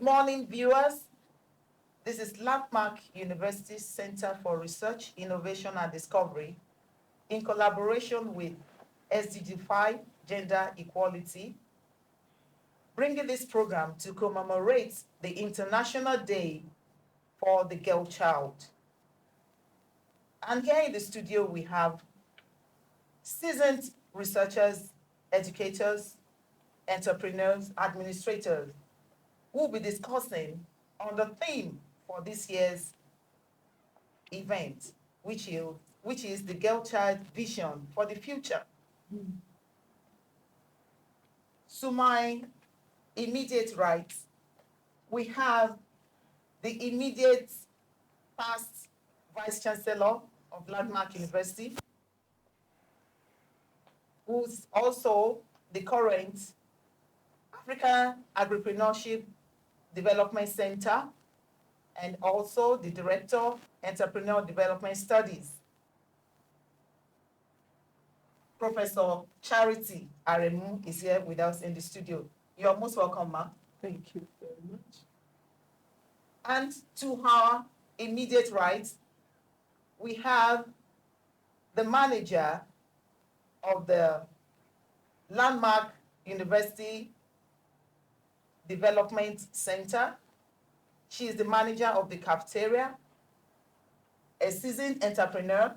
Good morning, viewers. This is Landmark University Center for Research, Innovation and Discovery in collaboration with SDG 5 Gender Equality, bringing this program to commemorate the International Day for the Girl Child. And here in the studio, we have seasoned researchers, educators, entrepreneurs, administrators, who will be discussing on the theme for this year's event, which is the Girl Child Vision for the Future. To my immediate right, we have the immediate past Vice Chancellor of Landmark University, who's also the current African Agripreneurship Development Center and also the Director, Entrepreneur Development Studies. Professor Charity Aremu is here with us in the studio. You're most welcome, ma. Thank you very much. And to her immediate right, we have the manager of the Landmark University Development Center. She is the manager of the cafeteria, a seasoned entrepreneur,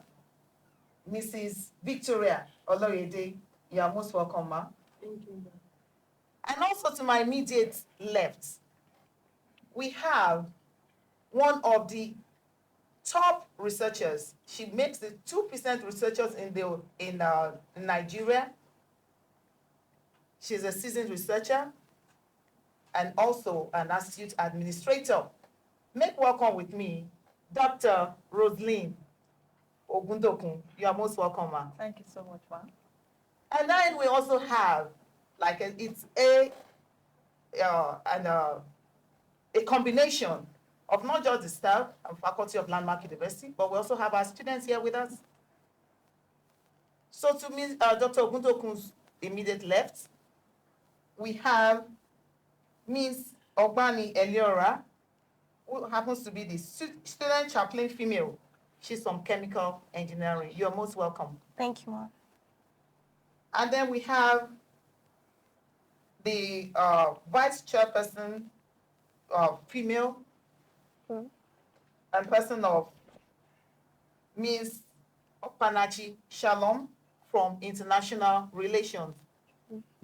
Mrs. Victoria Oloyede. You are most welcome, ma. Thank you. And also to my immediate left, we have one of the top researchers. She makes the 2% researchers in Nigeria. She's a seasoned researcher and also an astute administrator. Make welcome with me, Dr. Roseline Ogundokun. You are most welcome, ma. Thank you so much, ma'am. And then we also have, it's a combination of not just the staff and faculty of Landmark University, but we also have our students here with us. So to me, Dr. Ogundokun's immediate left, we have Ms. Ogbani Eliora, who happens to be the student chaplain female. She's from chemical engineering. You're most welcome. Thank you, ma'am. And then we have the vice chairperson, female, and person of Ms. Opanachi Shalom from International Relations.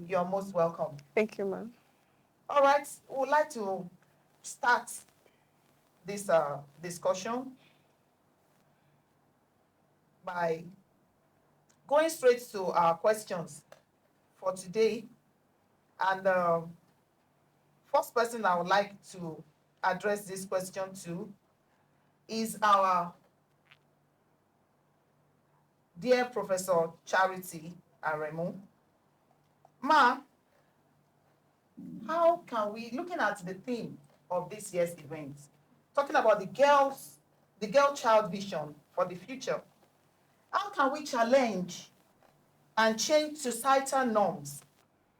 You're most welcome. Thank you, ma'am. All right, we would like to start this discussion by going straight to our questions for today. And the first person I would like to address this question to is our dear Professor Charity Aremu. Ma, how can we, looking at the theme of this year's event, talking about the girl child vision for the future, how can we challenge and change societal norms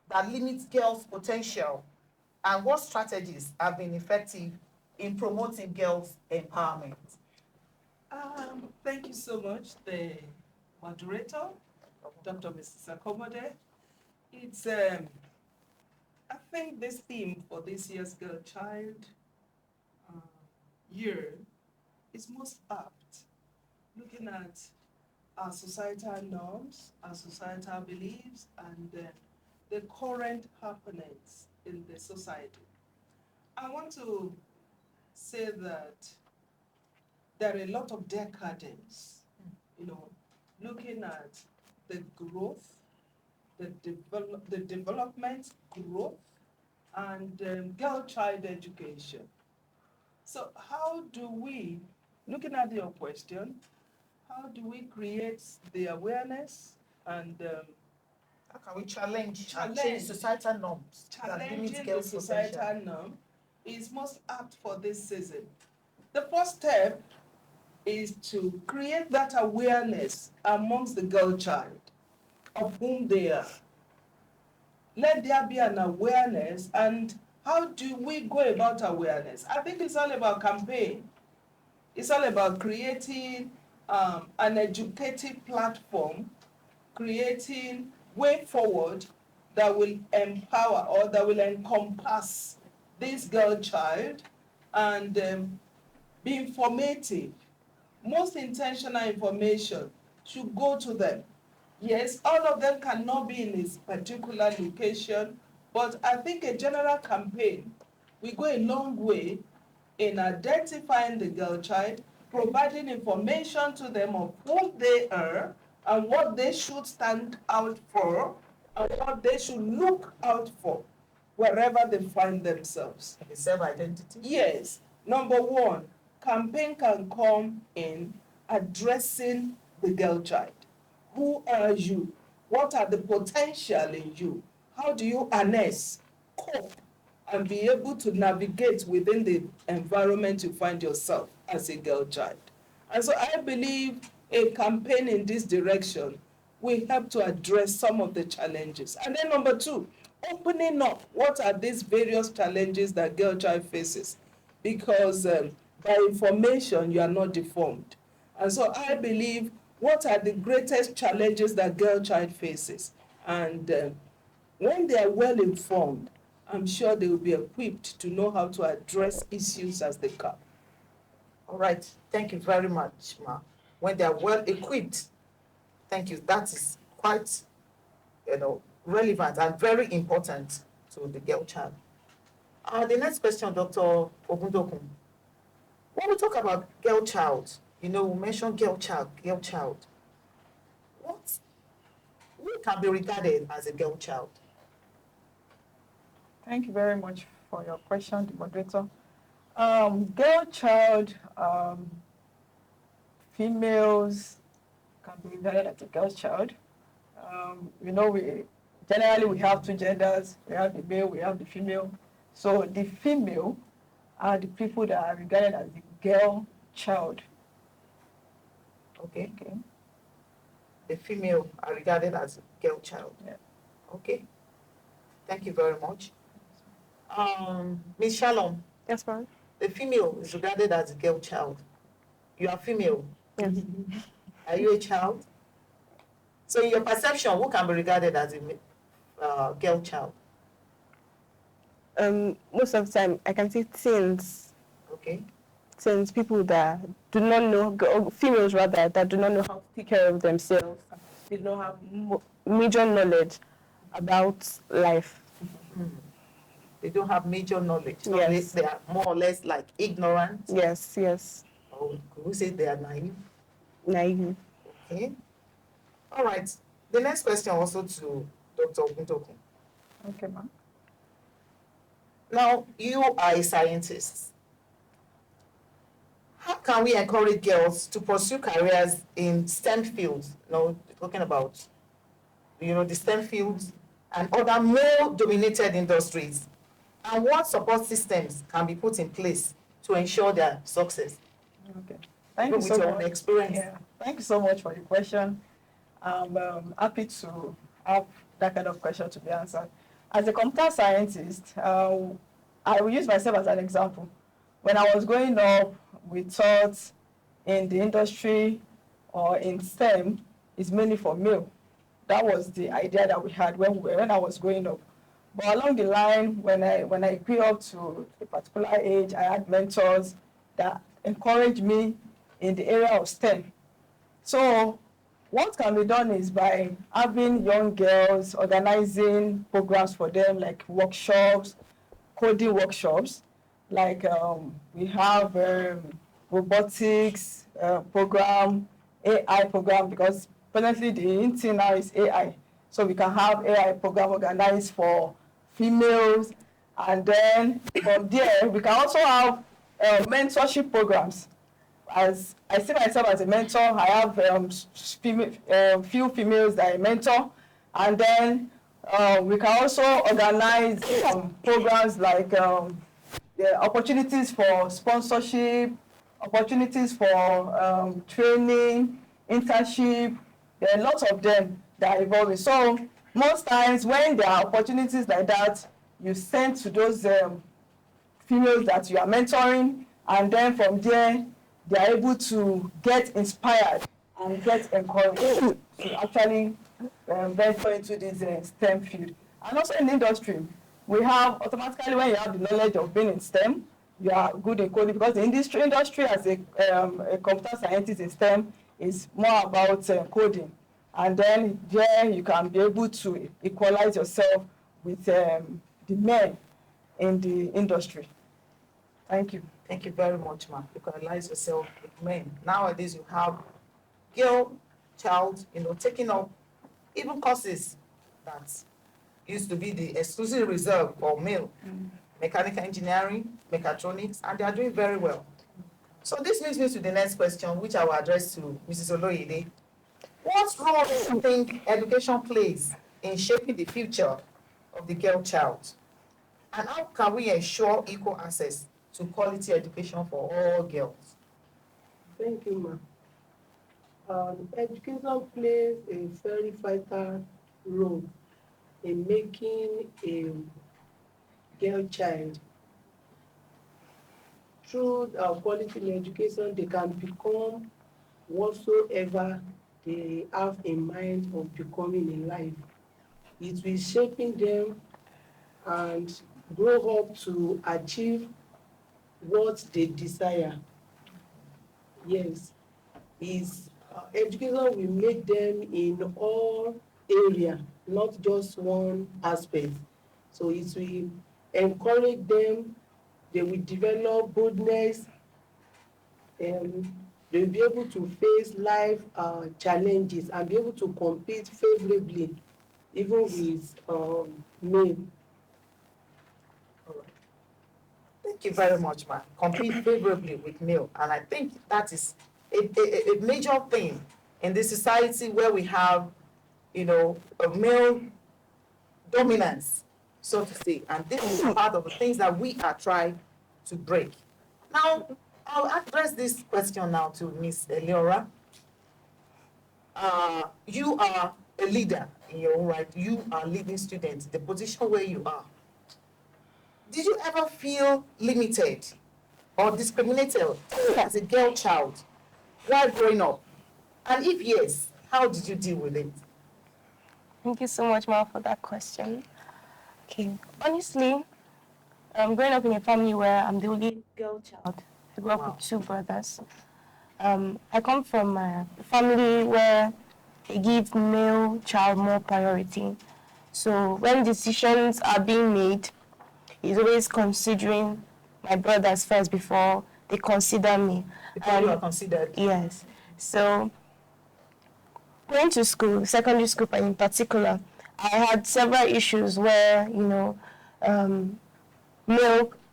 that limit girls' potential, and what strategies have been effective in promoting girls' empowerment? Thank you so much, the moderator, Dr. Mrs. Akomode. It's, I think this theme for this year's Girl Child year is most apt, looking at our societal norms, our societal beliefs, and the current happenings in the society. I want to say that there are a lot of decadence, looking at the growth, the development, growth, and girl child education. So how do we, looking at your question, how do we create the awareness and how can we challenge and change societal norms that limit challenging the girls' potential? societal norm is most apt for this season? The first step is to create that awareness amongst the girl child of whom they are. Let there be an awareness, and How do we go about awareness? I think it's all about campaign. It's all about creating an educative platform, creating way forward that will empower or that will encompass this girl child and be informative. Most intentional information should go to them. Yes, all of them cannot be in a particular location, but I think a general campaign will go a long way in identifying the girl child, providing information to them of who they are and what they should stand out for and what they should look out for wherever they find themselves. The self-identity? Yes. Number one, campaign can come in addressing the girl child. Who are you? What are the potential in you? How do you harness, cope, and be able to navigate within the environment you find yourself as a girl child? And so I believe a campaign in this direction will help to address some of the challenges. And then number two, opening up what are these various challenges that girl child faces, because by information you are not deformed. And so I believe what are the greatest challenges that girl child faces, and when they are well informed, I'm sure they will be equipped to know how to address issues as they come. All right, thank you very much, Ma. When they are well equipped, thank you. That is quite, relevant and very important to the girl child. The next question, Dr. Ogundokun. When we talk about girl child, we mentioned girl child. Who can be regarded as a girl child? Thank you very much for your question, the moderator. Girl child, females can be regarded as a girl child. We generally have two genders. We have the male, we have the female. So the female are the people that are regarded as the girl child. Okay. The female are regarded as a girl child. Yeah. Okay. Thank you very much. Ms. Shalom. Yes, ma'am. The female is regarded as a girl child. You are female. Yes. Are you a child? So in your perception, who can be regarded as a girl child? Most of the time, I can see teens. Okay. Teens, people that do not know, females rather, that do not know how to take care of themselves. They don't have major knowledge about life. They don't have major knowledge. So Yes. they are more or less like ignorant. Yes. Or could we say they are naive? Naive. Okay. All right. The next question also to Dr. Ogundokun. Okay, ma'am. Now, you are a scientist. How can we encourage girls to pursue careers in STEM fields? Talking about, the STEM fields and other male-dominated industries. And what support systems can be put in place to ensure their success? Okay. Thank you With so your much. own experience. Yeah. Thank you so much for the question. I'm happy to have that kind of question to be answered. As a computer scientist, I will use myself as an example. When I was growing up, we thought in the industry or in STEM is mainly for male. That was the idea that we had when I was growing up. But along the line, when I grew up to a particular age, I had mentors that encouraged me in the area of STEM. So what can be done is by having young girls, organizing programs for them like workshops, coding workshops, like we have robotics program, AI program, because presently the in thing now is AI. So we can have AI program organized for females, and then from there we can also have mentorship programs. As I see myself as a mentor, I have few females that I mentor, and then we can also organize programs like opportunities for sponsorship, opportunities for training, internship. There are lots of them that are evolving. So most times when there are opportunities like that, you send to those females that you are mentoring, and then from there, they are able to get inspired and get encouraged to actually venture into this STEM field. And also in the industry, we have automatically, when you have the knowledge of being in STEM, you are good in coding, because the industry as a computer scientist in STEM is more about coding. And then there you can be able to equalize yourself with the men in the industry. Thank you. Thank you very much, ma'am. Equalize yourself with men. Nowadays, you have girl, child, taking up even courses that used to be the exclusive reserve for male. Mechanical engineering, mechatronics, and they are doing very well. So this leads me to the next question, which I will address to Mrs. Oloyede. What role do you think education plays in shaping the future of the girl child? And how can we ensure equal access to quality education for all girls? Thank you, ma'am. Education plays a very vital role in making a girl child. Through quality in education, they can become whatsoever they have in mind of becoming in life. It will shaping them and grow up to achieve what they desire. Yes, education will make them in all area, not just one aspect. So it will encourage them, they will develop boldness, and they will be able to face life challenges and be able to compete favorably even with men. Thank you very much, ma'am. Compete favorably with male. And I think that is a major thing in this society where we have, a male dominance, so to say. And this is part of the things that we are trying to break. Now, I'll address this question now to Ms. Eliora. You are a leader in your own right. You are leading students, the position where you are. Did you ever feel limited or discriminated as a girl child while growing up? And if yes, how did you deal with it? Thank you so much, Ma, for that question. Okay, honestly, growing up in a family where I'm the only girl child, I grew up with two brothers. I come from a family where they give male child more priority. So when decisions are being made, he's always considering my brothers first before they consider me. Before you are considered? Yes. So going to school, secondary school in particular, I had several issues where, male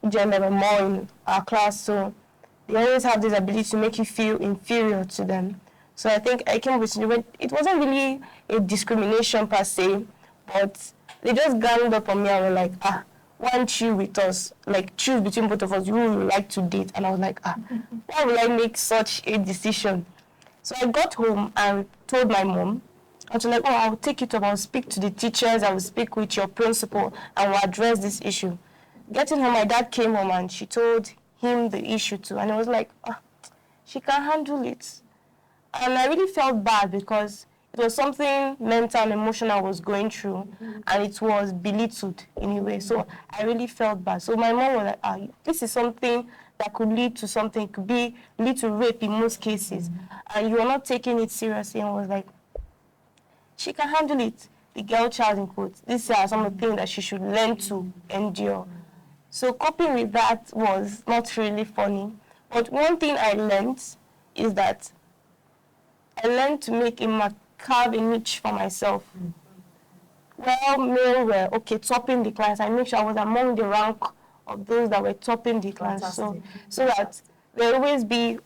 gender were more in our class, so they always have this ability to make you feel inferior to them. So I think I came with it wasn't really a discrimination per se, but they just ganged up on me and were like, why don't you with us? Like, choose between both of us, who would you like to date? And I was like, why would I make such a decision? So I got home and told my mom, and she was like, I'll take it up, I'll speak to the teachers, I will speak with your principal, and we'll address this issue. Getting home, my dad came home and she told him the issue too, and I was like, she can handle it. And I really felt bad because it was something mental and emotional I was going through, and it was belittled in a way. So I really felt bad. So my mom was like, this is something that could lead to something, it could lead to rape in most cases, and you are not taking it seriously. And I was like, she can handle it. The girl child in quotes. These are some of the things that she should learn to endure. So coping with that was not really funny. But one thing I learned is that I learned to carve a niche for myself. Well, male were topping the class. I made sure I was among the rank of those that were topping the class. So that there always be,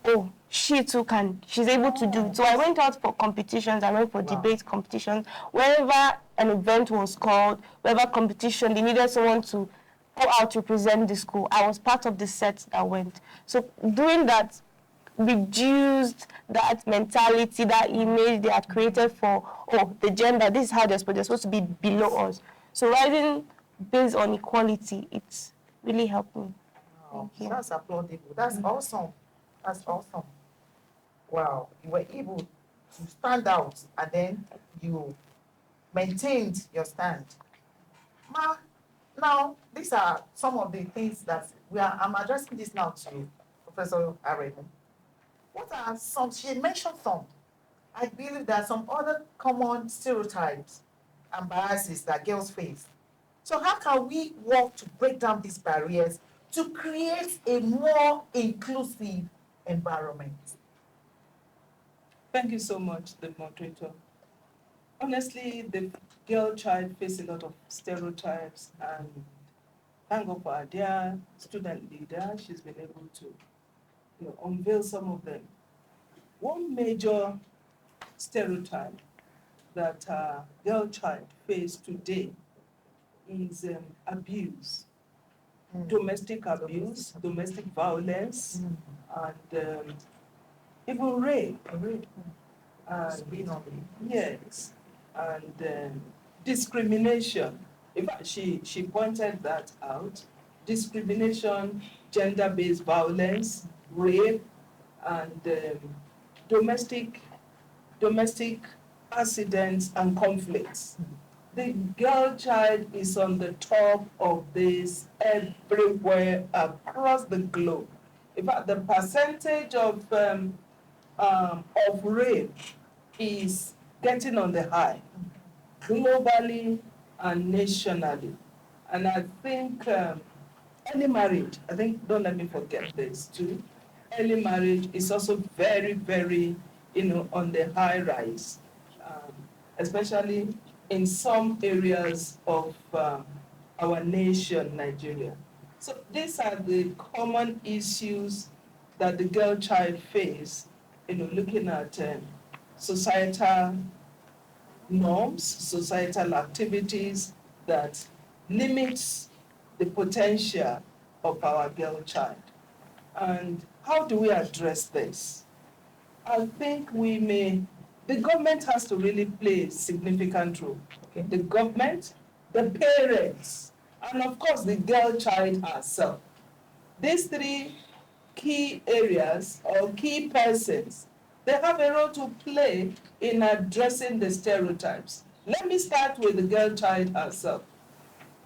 she too she's able to do it. So I went out for competitions, I went for debate competitions. Wherever an event was called, wherever competition, they needed someone to go out to present the school. I was part of the set that went. So doing that reduced that mentality, that image they had created for, the gender, this is how they're supposed to be below us. So rising based on equality. It's really helped me. Wow, Thank you. that's applaudable. That's awesome. That's awesome. Wow, you were able to stand out and then you maintained your stand. Ma, now these are some of the things that I'm addressing this now to Professor Aremu. What are some, she mentioned some. I believe there are some other common stereotypes and biases that girls face. So how can we work to break down these barriers to create a more inclusive environment? Thank you so much, the moderator. Honestly, the girl child faces a lot of stereotypes, and thank God for our dear student leader. She's been able to unveil some of them. One major stereotype that girl child face today is abuse, domestic abuse, domestic violence, and even rape. And, yes, and discrimination. In fact, she pointed that out. Discrimination, gender-based violence, rape, and domestic accidents and conflicts. The girl child is on the top of this everywhere across the globe. In fact, the percentage of rape is getting on the high, globally and nationally. And I think early marriage, don't let me forget this too. Early marriage is also very, very, on the high rise, especially in some areas of our nation, Nigeria. So these are the common issues that the girl child face, looking at societal norms, societal activities that limits the potential of our girl child. And how do we address this? I think the government has to really play a significant role. Okay? The government, the parents, and of course the girl child herself. These three key areas or key persons, they have a role to play in addressing the stereotypes. Let me start with the girl child herself.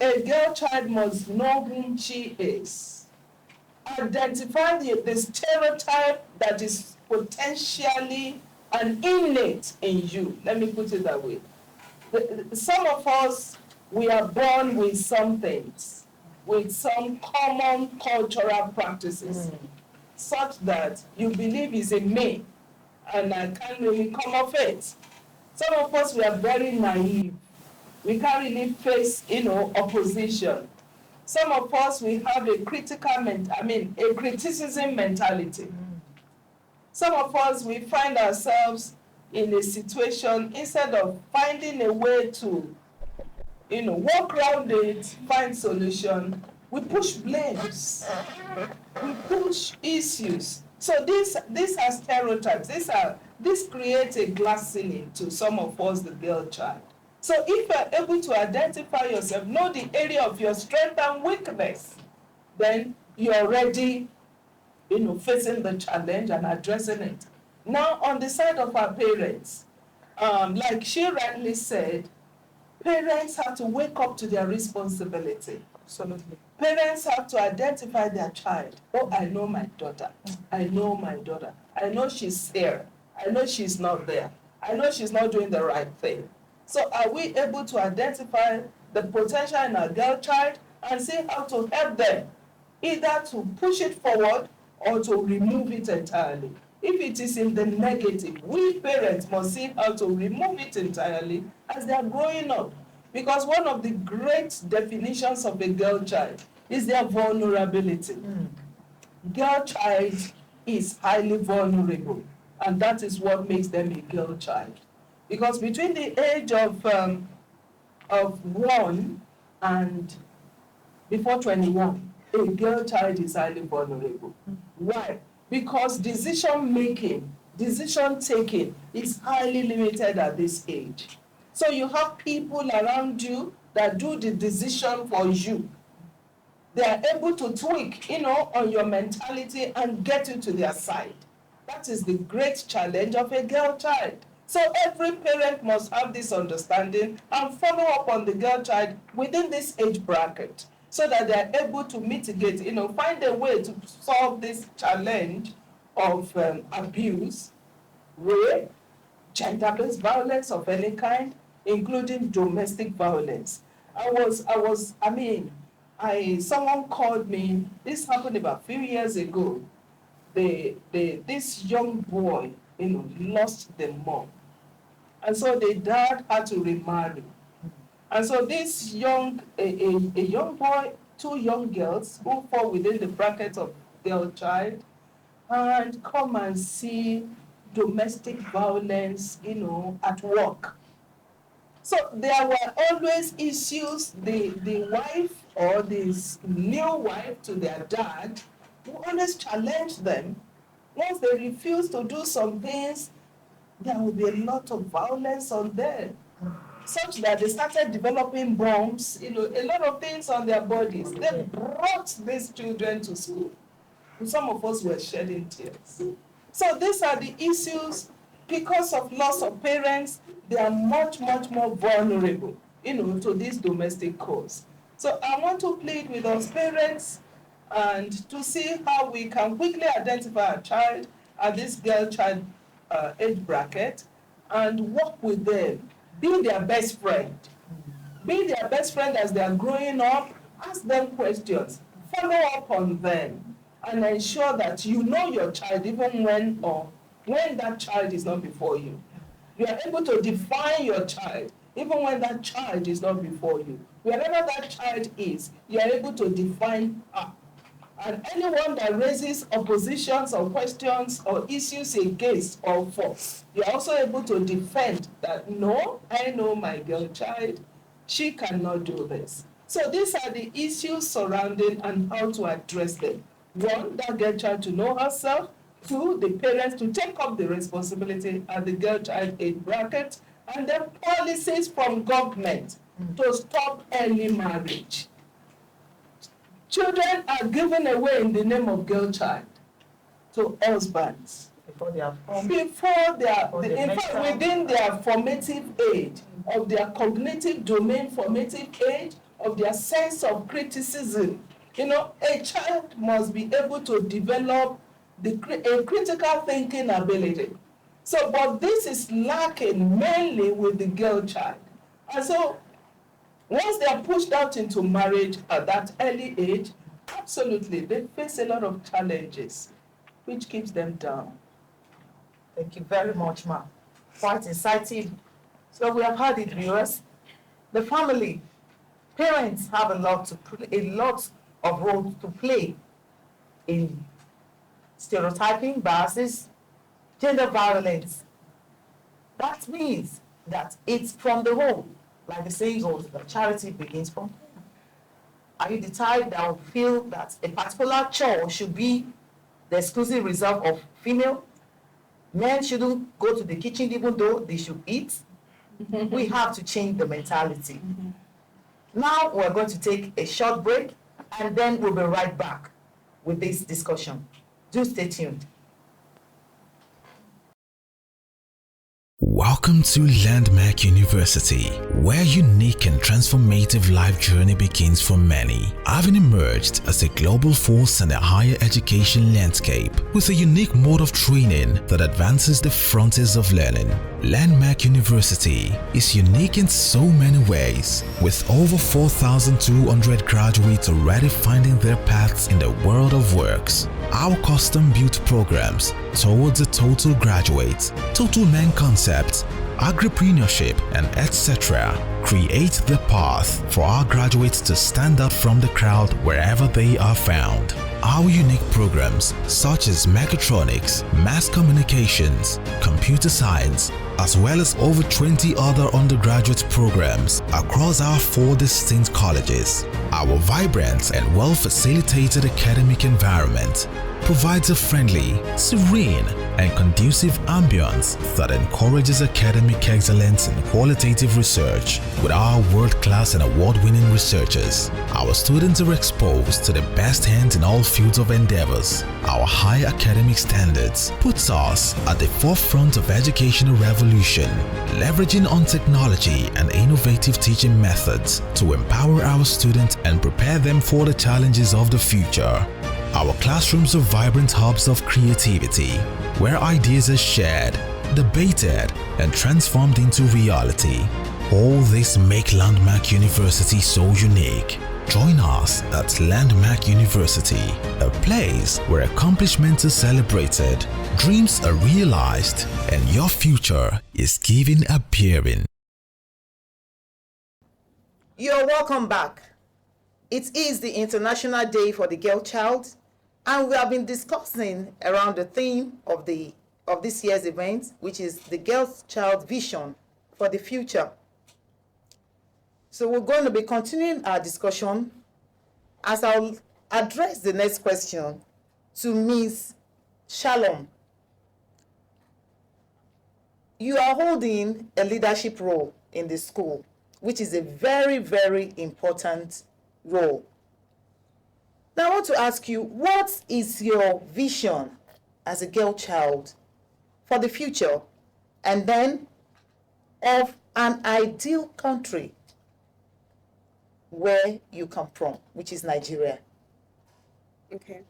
A girl child must know whom she is. Identify the stereotype that is potentially an innate in you. Let me put it that way. Some of us, we are born with some things, with some common cultural practices, such that you believe is in me, and I can't really come off it. Some of us, we are very naive. We can't really face, opposition. Some of us, we have a criticism mentality. Some of us, we find ourselves in a situation, instead of finding a way to, work around it, find solution, we push blames, we push issues. So these are stereotypes. This creates a glass ceiling to some of us, the girl child. So if you're able to identify yourself, know the area of your strength and weakness, then you're already, facing the challenge and addressing it. Now, on the side of our parents, like she rightly said, parents have to wake up to their responsibility. Absolutely. Parents have to identify their child. Oh, I know my daughter. I know my daughter. I know she's here. I know she's not there. I know she's not doing the right thing. So are we able to identify the potential in our girl child and see how to help them, either to push it forward or to remove it entirely? If it is in the negative, we parents must see how to remove it entirely as they are growing up. Because one of the great definitions of a girl child is their vulnerability. Girl child is highly vulnerable, and that is what makes them a girl child. Because between the age of 1 and before 21, a girl child is highly vulnerable. Why? Because decision taking is highly limited at this age. So you have people around you that do the decision for you. They are able to tweak, on your mentality and get you to their side. That is the great challenge of a girl child. So every parent must have this understanding and follow up on the girl child within this age bracket so that they are able to mitigate, find a way to solve this challenge of abuse, rape, gender-based violence of any kind, including domestic violence. Someone called me, this happened about a few years ago. This young boy, lost the mom. And so the dad had to remarry. And so this young boy, two young girls who fall within the bracket of girl child, and come and see domestic violence, at work. So there were always issues. The wife or this new wife to their dad who always challenged them. Once they refused to do some things, there would be a lot of violence on them, such that they started developing bombs, a lot of things on their bodies. They brought these children to school. Some of us were shedding tears. So these are the issues. Because of loss of parents, they are much, much more vulnerable, to this domestic cause. So I want to plead with us parents and to see how we can quickly identify a child at this girl child age bracket and work with them. Be their best friend. Be their best friend as they are growing up. Ask them questions. Follow up on them and ensure that you know your child even when that child is not before you. You are able to define your child even when that child is not before you. Wherever that child is, you are able to define her. And anyone that raises oppositions or questions or issues against or for, you are also able to defend that, no, I know my girl child, she cannot do this. So these are the issues surrounding and how to address them. One, that girl child to know herself. Two, the parents to take up the responsibility at the girl child age bracket, and then policies from government to stop early marriage. Children are given away in the name of girl child to husbands Before they are formed. in fact, within their formative age, of their cognitive domain formative age, of their sense of criticism. A child must be able to develop a critical thinking ability. So, but this is lacking mainly with the girl child. And so, once they are pushed out into marriage at that early age, absolutely, they face a lot of challenges, which keeps them down. Thank you very much, ma'am. Quite insightful. So we have heard it, viewers. The family, parents have a lot of roles to play in stereotyping, biases, gender violence. That means that it's from the home. Like the saying goes, that charity begins from home. Are you the type that will feel that a particular chore should be the exclusive reserve of female? Men shouldn't go to the kitchen even though they should eat? We have to change the mentality. Now we're going to take a short break and then we'll be right back with this discussion. Do stay tuned. Welcome to Landmark University, where unique and transformative life journey begins for many. Having emerged as a global force in the higher education landscape with a unique mode of training that advances the frontiers of learning, Landmark University is unique in so many ways, with over 4,200 graduates already finding their paths in the world of works. Our custom-built programs towards a total graduate, total man concepts, agripreneurship, and etc. create the path for our graduates to stand out from the crowd wherever they are found. Our unique programs such as mechatronics, mass communications, computer science, as well as over 20 other undergraduate programs across our 4 distinct colleges Our vibrant and well-facilitated academic environment provides a friendly, serene, and conducive ambience that encourages academic excellence in qualitative research. With our world-class and award-winning researchers, our students are exposed to the best hands in all fields of endeavors. Our high academic standards puts us at the forefront of educational revolution, leveraging on technology and innovative teaching methods to empower our students and prepare them for the challenges of the future. Our classrooms are vibrant hubs of creativity, where ideas are shared, debated, and transformed into reality. All this make Landmark University so unique. Join us at Landmark University, a place where accomplishments are celebrated, dreams are realized, and your future is given a bearing. You're welcome back. It is the International Day for the Girl Child, and we have been discussing around the theme of this year's event, which is the Girl Child Vision for the Future. So we're going to be continuing our discussion as I'll address the next question to Ms. Shalom. You are holding a leadership role in the school, which is a very, very important role. Now I want to ask you, what is your vision as a girl child for the future, and then of an ideal country where you come from, which is Nigeria? Okay.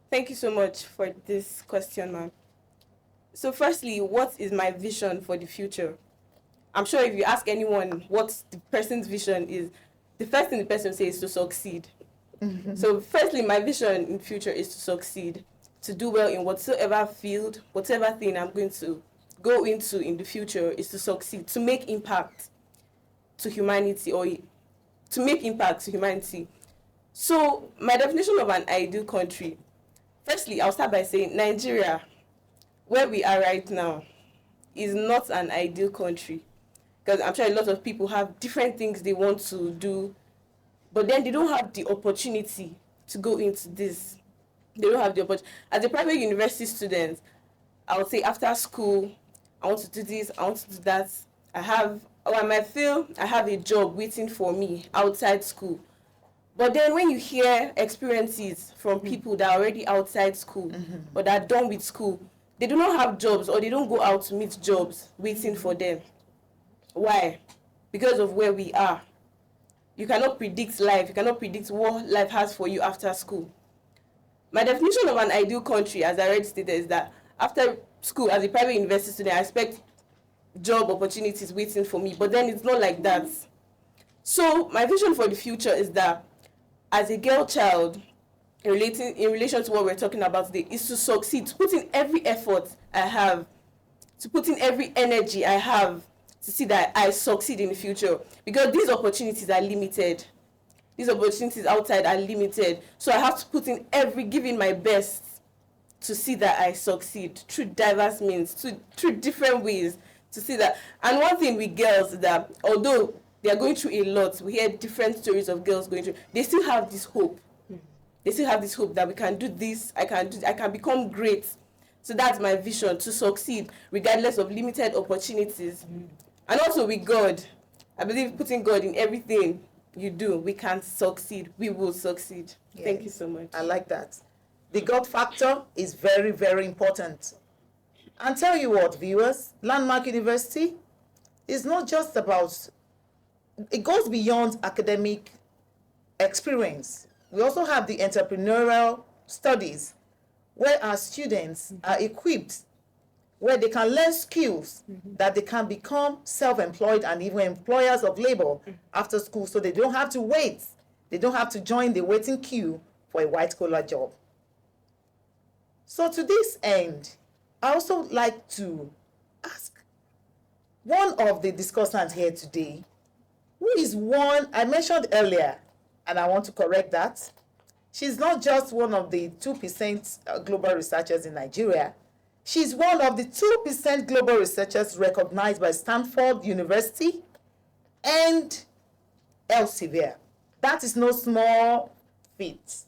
Thank you so much for this question, ma'am. So firstly, what is my vision for the future? I'm sure if you ask anyone what the person's vision is, the first thing the person will say is to succeed. So firstly, my vision in future is to succeed, to do well in whatsoever field, whatever thing I'm going to go into in the future is to succeed, to make impact to humanity, or to make impact to humanity. So my definition of an ideal country, firstly, I'll start by saying Nigeria, where we are right now, is not an ideal country. Because I'm sure a lot of people have different things they want to do, but then they don't have the opportunity to go into this. They don't have the opportunity. As a private university student, I would say after school, I want to do this, I want to do that. I might feel I have a job waiting for me outside school. But then when you hear experiences from people that are already outside school, or that are done with school, they do not have jobs, or they don't go out to meet jobs waiting for them. Why? Because of where we are. You cannot predict life. You cannot predict what life has for you after school. My definition of an ideal country, as I already stated, is that after school, as a private university student, I expect job opportunities waiting for me. But then it's not like that. So my vision for the future is that as a girl child, in relation to what we're talking about today, is to succeed, to put in every effort I have, to put in every energy I have, to see that I succeed in the future. Because these opportunities are limited. These opportunities outside are limited. So I have to put in giving my best to see that I succeed through diverse means, through different ways, to see that. And one thing with girls is that although they are going through a lot, we hear different stories of girls going through, they still have this hope. They still have this hope that we can do this, I can become great. So that's my vision, to succeed regardless of limited opportunities. And also with God, I believe putting God in everything you do, we can succeed. We will succeed. Yes. Thank you so much. I like that. The God factor is very, very important. And tell you what, viewers, Landmark University is not just about, it goes beyond academic experience. We also have the entrepreneurial studies where our students are equipped, where they can learn skills that they can become self-employed and even employers of labor after school, so they don't have to wait. They don't have to join the waiting queue for a white-collar job. So to this end, I also like to ask one of the discussants here today, who is one, I mentioned earlier, and I want to correct that. She's not just one of the 2% global researchers in Nigeria. She's one of the 2% global researchers recognized by Stanford University and Elsevier. That is no small feat.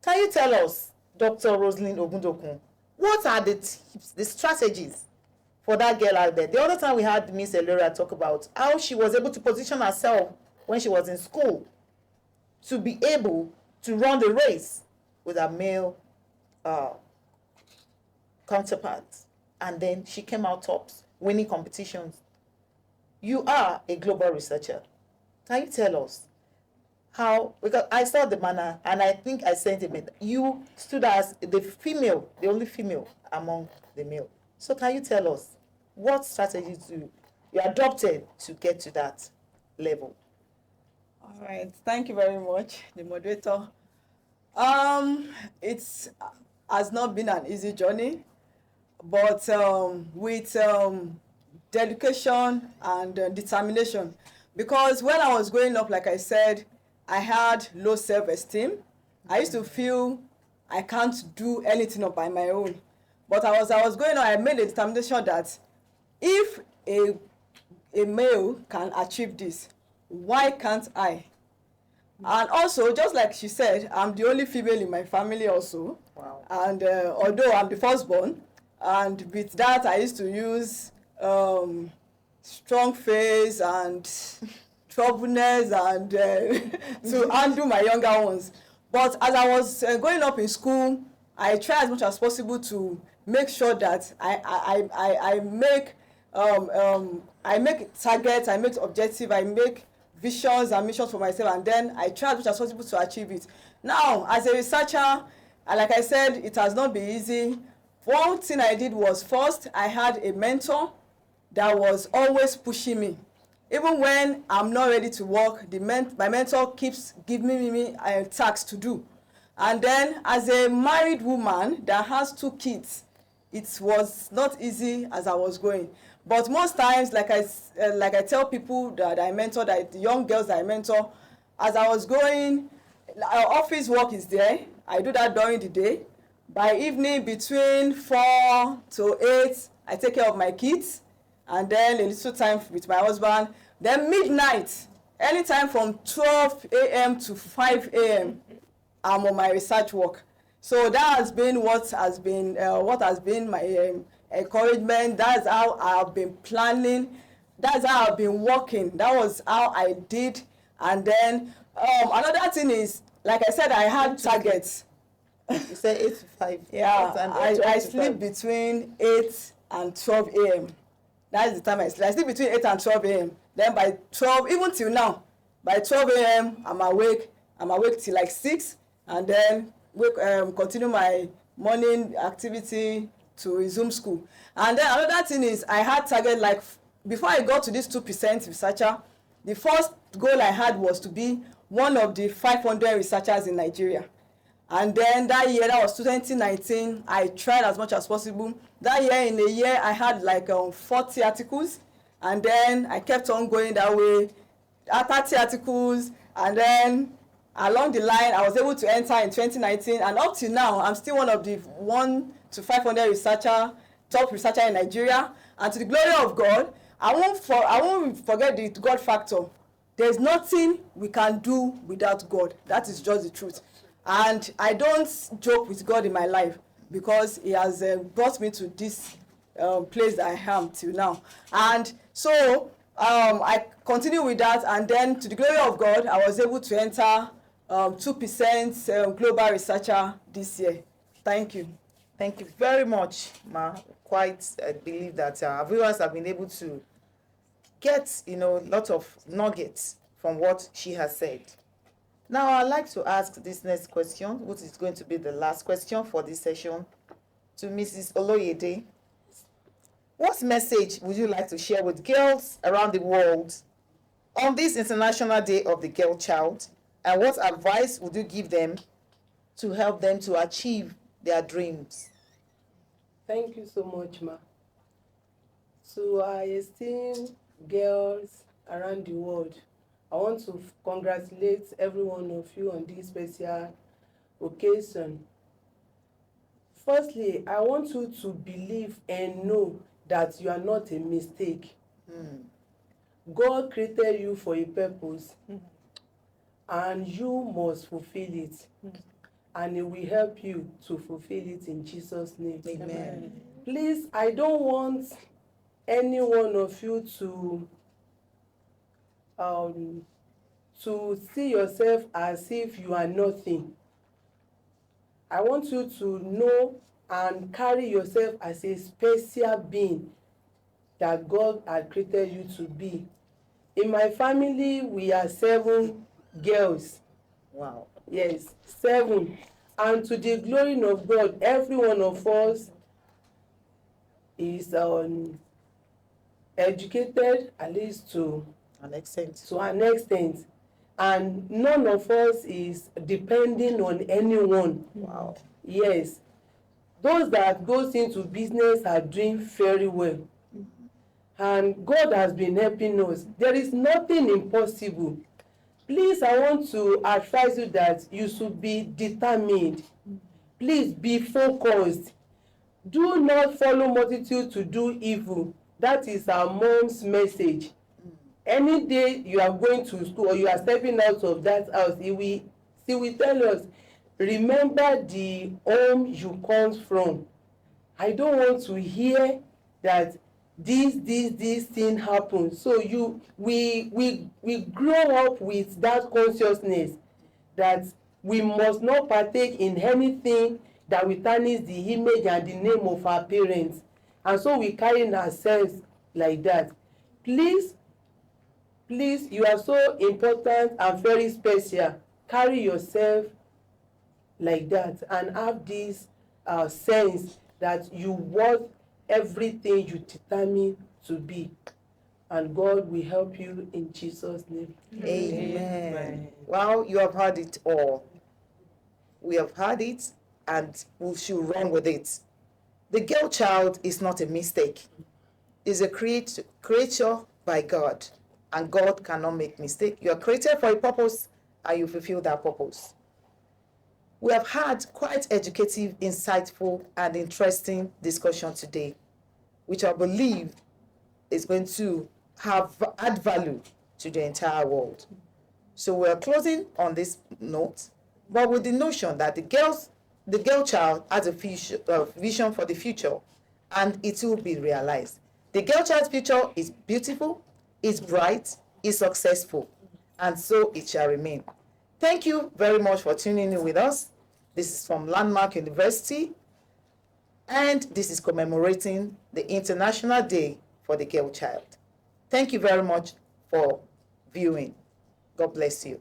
Can you tell us, Dr. Rosalind Ogundokun, what are the tips, the strategies for that girl out there? The other time we had Miss Elora talk about how she was able to position herself when she was in school to be able to run the race with her male counterparts. And then she came out tops, winning competitions. You are a global researcher. Can you tell us how, because I saw the manner and I think I sent it, you stood as the female, the only female among the male. So can you tell us what strategies you adopted to get to that level? All right, thank you very much, the moderator. It's has not been an easy journey, but with dedication and determination. Because when I was growing up, like I said, I had low self-esteem. I used to feel I can't do anything by my own. But as I was growing up, I made a determination that if a male can achieve this, why can't I? And also, just like she said, I'm the only female in my family also. Wow. And although I'm the firstborn, and with that I used to use strong face and troubleness and to handle my younger ones. But as I was growing up in school, I try as much as possible to make sure that I make targets, I make objectives, I make visions and missions for myself, and then I try as much as possible to achieve it. Now, as a researcher, like I said, it has not been easy. One thing I did was, first, I had a mentor that was always pushing me. Even when I'm not ready to work, my mentor keeps giving me tasks to do. And then, as a married woman that has 2 kids, it was not easy as I was going. But most times, like I tell people that I mentor, that the young girls that I mentor, as I was going, our office work is there. I do that during the day. By evening, between 4 to 8, I take care of my kids, and then a little time with my husband. Then midnight, anytime from 12 a.m. to 5 a.m., I'm on my research work. So that has been what has been my encouragement. That's how I've been planning. That's how I've been working. That was how I did. And then another thing is, like I said, I had targets. You say 8 to 5. Yeah, I sleep between 8 and 12 a.m. That is the time I sleep. I sleep between 8 and 12 a.m. Then by 12, even till now, by 12 a.m. I'm awake. I'm awake till like 6, and then continue my morning activity to resume school. And then another thing is, I had target, like before I got to this 2% researcher, the first goal I had was to be one of the 500 researchers in Nigeria. And then that year, that was 2019, I tried as much as possible. That year, in a year, I had like 40 articles. And then I kept on going that way, 30 articles. And then along the line, I was able to enter in 2019. And up till now, I'm still one of the 1 to 500 top researcher in Nigeria. And to the glory of God, I won't forget the God factor. There's nothing we can do without God. That is just the truth. And I don't joke with God in my life, because he has brought me to this place that I am till now. And so I continue with that, and then to the glory of God, I was able to enter 2% global researcher this year. Thank you. Thank you very much, Ma. Quite believe that our viewers have been able to get, a lot of nuggets from what she has said. Now, I'd like to ask this next question, which is going to be the last question for this session, to Mrs. Oloyede. What message would you like to share with girls around the world on this International Day of the Girl Child? And what advice would you give them to help them to achieve their dreams? Thank you so much, Ma. So I esteem girls around the world. I want to congratulate every one of you on this special occasion. Firstly, I want you to believe and know that you are not a mistake. God created you for a purpose. and you must fulfill it. And it will help you to fulfill it in Jesus' name. Amen. Please, I don't want any one of you to see yourself as if you are nothing. I want you to know and carry yourself as a special being that God had created you to be. In my family, we are 7 girls. Wow. Yes, 7. And to the glory of God, every one of us is educated, at least to An extent. an extent. And none of us is depending on anyone. Wow. Yes. Those that goes into business are doing very well. And God has been helping us. There is nothing impossible. Please, I want to advise you that you should be determined. Please be focused. Do not follow multitude to do evil. That is our mom's message. Any day you are going to school or you are stepping out of that house, he will tell us, remember the home you come from. I don't want to hear that this thing happens. So we grow up with that consciousness that we must not partake in anything that will tarnish the image and the name of our parents. And so we carry ourselves like that. Please, you are so important and very special. Carry yourself like that and have this sense that you worth everything you determine to be. And God will help you in Jesus' name. Amen. Well, you have heard it all. We have heard it and we should run with it. The girl child is not a mistake. It's a creature by God. And God cannot make mistake. You are created for a purpose and you fulfill that purpose. We have had quite educative, insightful, and interesting discussion today, which I believe is going to add value to the entire world. So we are closing on this note, but with the notion that the girl child has a vision for the future, and it will be realized. The girl child's future is beautiful, is bright, is successful, and so it shall remain. Thank you very much for tuning in with us. This is from Landmark University, and this is commemorating the International Day for the Girl Child. Thank you very much for viewing. God bless you.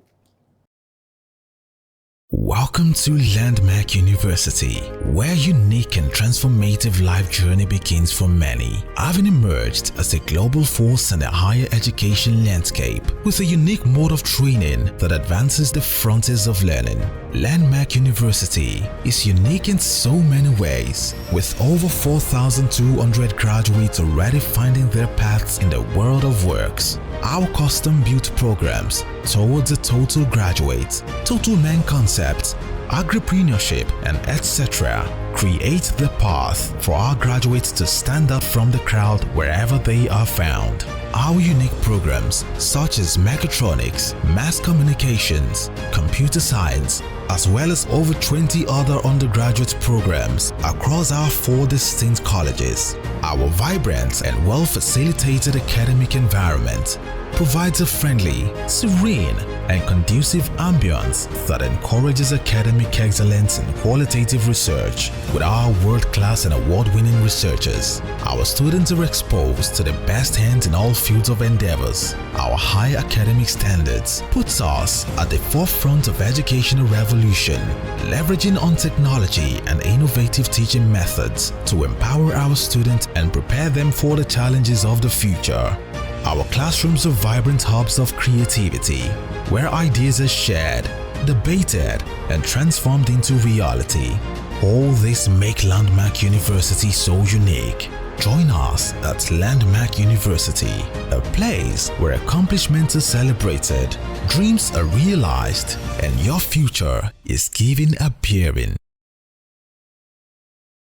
Welcome to Landmark University, where unique and transformative life journey begins for many. Having emerged as a global force in the higher education landscape with a unique mode of training that advances the frontiers of learning, Landmark University is unique in so many ways, with over 4,200 graduates already finding their paths in the world of works. Our custom-built programs towards a total graduate, total man concept, agripreneurship, and etc. create the path for our graduates to stand out from the crowd wherever they are found. Our unique programs such as mechatronics, mass communications, computer science, as well as over 20 other undergraduate programs across our 4 distinct colleges. Our vibrant and well-facilitated academic environment provides a friendly, serene, and conducive ambience that encourages academic excellence in qualitative research with our world-class and award-winning researchers. Our students are exposed to the best hands in all fields of endeavors. Our high academic standards puts us at the forefront of educational revolution, leveraging on technology and innovative teaching methods to empower our students and prepare them for the challenges of the future. Our classrooms are vibrant hubs of creativity, where ideas are shared, debated, and transformed into reality. All this make Landmark University so unique. Join us at Landmark University, a place where accomplishments are celebrated, dreams are realized, and your future is given a bearing.